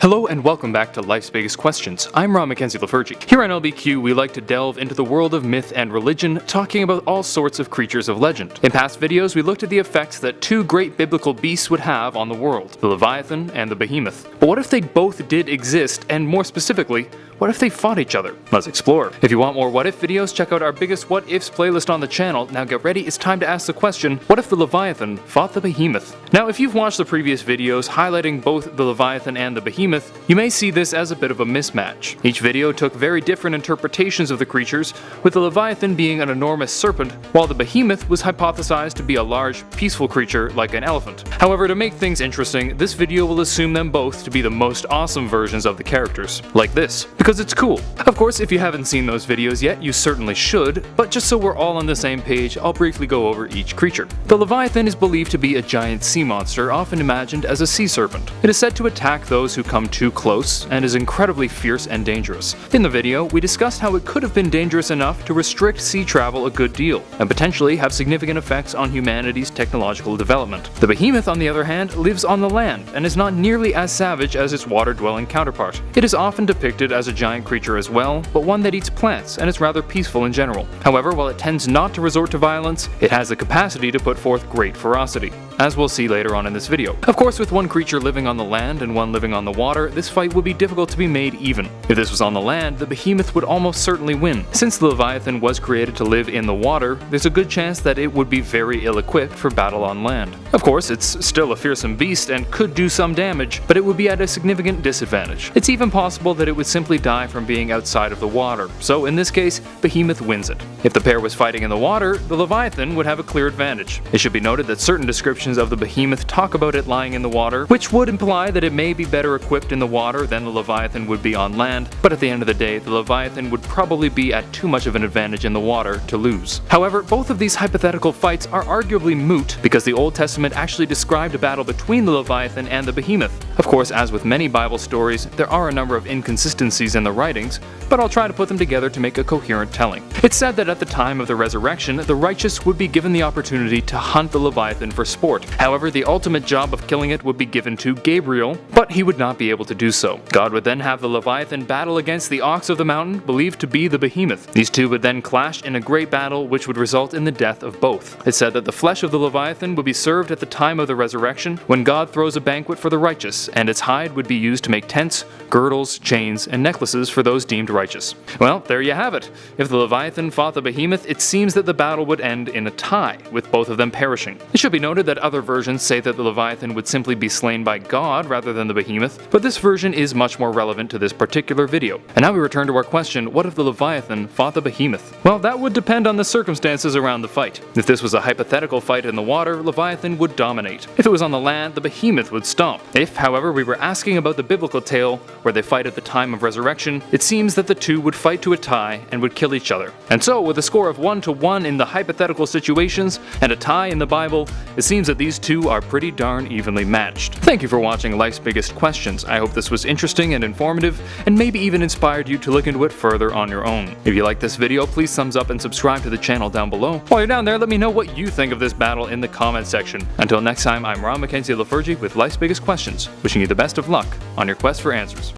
Hello and welcome back to Life's Biggest Questions. I'm Ron Mackenzie Lafergie. Here on LBQ, we like to delve into the world of myth and religion, talking about all sorts of creatures of legend. In past videos, we looked at the effects that two great biblical beasts would have on the world, the Leviathan and the Behemoth. But what if they both did exist, and more specifically, what if they fought each other? Let's explore. If you want more what if videos, check out our biggest what ifs playlist on the channel. Now get ready, it's time to ask the question, what if the Leviathan fought the Behemoth? Now if you've watched the previous videos highlighting both the Leviathan and the Behemoth, you may see this as a bit of a mismatch. Each video took very different interpretations of the creatures, with the Leviathan being an enormous serpent, while the Behemoth was hypothesized to be a large, peaceful creature like an elephant. However, to make things interesting, this video will assume them both to be the most awesome versions of the characters, like this, because it's cool. Of course, if you haven't seen those videos yet, you certainly should, but just so we're all on the same page, I'll briefly go over each creature. The Leviathan is believed to be a giant sea monster, often imagined as a sea serpent. It is said to attack those who come too close, and is incredibly fierce and dangerous. In the video, we discussed how it could have been dangerous enough to restrict sea travel a good deal, and potentially have significant effects on humanity's technological development. The Behemoth, on the other hand, lives on the land, and is not nearly as savage as its water-dwelling counterpart. It is often depicted as a giant creature as well, but one that eats plants, and is rather peaceful in general. However, while it tends not to resort to violence, it has the capacity to put forth great ferocity, as we'll see later on in this video. Of course, with one creature living on the land and one living on the water, this fight would be difficult to be made even. If this was on the land, the Behemoth would almost certainly win. Since the Leviathan was created to live in the water, there's a good chance that it would be very ill-equipped for battle on land. Of course, it's still a fearsome beast and could do some damage, but it would be at a significant disadvantage. It's even possible that it would simply die from being outside of the water, so in this case, Behemoth wins it. If the pair was fighting in the water, the Leviathan would have a clear advantage. It should be noted that certain descriptions of the Behemoth talk about it lying in the water, which would imply that it may be better equipped in the water than the Leviathan would be on land, but at the end of the day, the Leviathan would probably be at too much of an advantage in the water to lose. However, both of these hypothetical fights are arguably moot because the Old Testament actually described a battle between the Leviathan and the Behemoth. Of course, as with many Bible stories, there are a number of inconsistencies in the writings, but I'll try to put them together to make a coherent telling. It's said that at the time of the resurrection, the righteous would be given the opportunity to hunt the Leviathan for sport. However, the ultimate job of killing it would be given to Gabriel, but he would not be able to do so. God would then have the Leviathan battle against the ox of the mountain, believed to be the Behemoth. These two would then clash in a great battle, which would result in the death of both. It's said that the flesh of the Leviathan would be served at the time of the resurrection, when God throws a banquet for the righteous, and its hide would be used to make tents, girdles, chains, and necklaces for those deemed righteous. Well, there you have it. If the Leviathan fought the Behemoth, it seems that the battle would end in a tie, with both of them perishing. It should be noted that other versions say that the Leviathan would simply be slain by God rather than the Behemoth, but this version is much more relevant to this particular video. And now we return to our question, what if the Leviathan fought the Behemoth? Well, that would depend on the circumstances around the fight. If this was a hypothetical fight in the water, Leviathan would dominate. If it was on the land, the Behemoth would stomp. If, however, we were asking about the biblical tale, where they fight at the time of resurrection, it seems that the two would fight to a tie and would kill each other. And so, with a score of 1-1 in the hypothetical situations, and a tie in the Bible, it seems that these two are pretty darn evenly matched. Thank you for watching Life's Biggest Questions. I hope this was interesting and informative, and maybe even inspired you to look into it further on your own. If you like this video, please thumbs up and subscribe to the channel down below. While you're down there, let me know what you think of this battle in the comment section. Until next time, I'm Ron Mackenzie Lafergie with Life's Biggest Questions, wishing you the best of luck on your quest for answers.